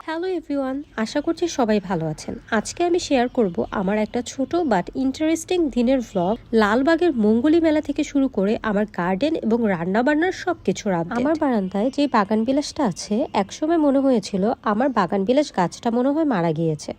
Hello everyone, আশা করছি সবাই ভালো আছেন। আজকে আমি শেয়ার করব আমার একটা ছোট বাট ইন্টারেস্টিং দিনের ভ্লগ। লালবাগের মঙ্গলী মেলা থেকে শুরু করে আমার গার্ডেন এবং রান্নাবান্নার সবকিছুর আপডেট। আমার বারান্দায় যে বাগান বিলাসটা আছে, একসময় মনে হয়েছিল আমার বাগান বিলাস গাছটা মনে হয় মারা গিয়েছে।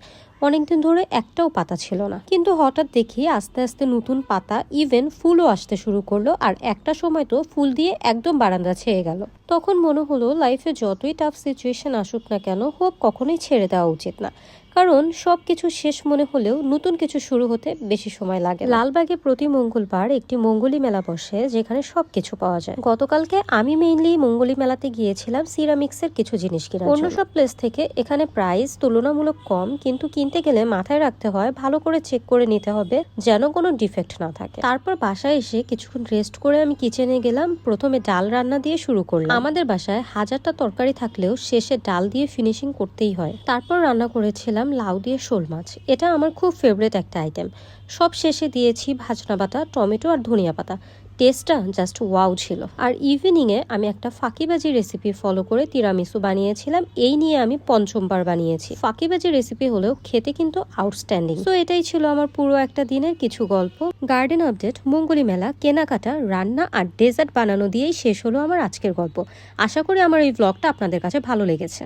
অনেকদিন ধরে একটাও পাতা ছিল না, কিন্তু হঠাৎ দেখি আস্তে আস্তে নতুন পাতা, ইভেন ফুলও আসতে শুরু করলো। আর একটা সময় তো ফুল দিয়ে একদম বারান্দা ছেয়ে গেল। তখন মনে হলো লাইফে যতই টাফ সিচুয়েশন আসুক না কেন, হোপ কখনোই ছেড়ে দেওয়া উচিত না। কারণ সবকিছু শেষ মনে হলেও নতুন কিছু শুরু হতে বেশি সময় লাগে। লালবাগে প্রতি মঙ্গলবার একটি মঙ্গলী মেলা বসে, যেখানে সবকিছু পাওয়া যায়। গতকালকে আমি মেইনলি মঙ্গলী মেলাতে গিয়েছিলাম সিরামিক্সের কিছু জিনিস কিনা। অন্য সব প্লেস থেকে এখানে প্রাইস তুলনামূলক কম, কিন্তু কিনতে গেলে মাথায় রাখতে হয় ভালো করে চেক করে নিতে হবে যেন কোনো ডিফেক্ট না থাকে। তারপর বাসায় এসে কিছুক্ষণ রেস্ট করে আমি কিচেনে গেলাম। প্রথমে ডাল রান্না দিয়ে শুরু করলাম। আমাদের বাসায় হাজারটা তরকারি থাকলেও শেষে ডাল দিয়ে ফিনিশিং করতেই হয়। তারপর রান্না করেছিলাম লাউ দিয়ে শোল মাছ। এটা আমার খুব ফেভারিট একটা আইটেম। সব শেষে দিয়েছি ভাজনা বাটা, টমেটো আর ধনিয়া পাতা। টেস্টটা জাস্ট ওয়াও ছিল। আর ইভিনিংয়ে আমি একটা ফাঁকিবাজি রেসিপি ফলো করে তিরামিসু বানিয়েছিলাম। এই নিয়ে আমি পঞ্চমবার বানিয়েছি। ফাঁকিবাজি রেসিপি হলেও খেতে কিন্তু আউটস্ট্যান্ডিং। তো এটাই ছিল আমার পুরো একটা দিনের কিছু গল্প, গার্ডেন আপডেট, মঙ্গলী মেলা, কেনাকাটা, রান্না আর ডেজার্ট বানানো দিয়েই শেষ হলো আমার আজকের গল্প। আশা করি আমার এই ব্লগটা আপনাদের কাছে ভালো লেগেছে।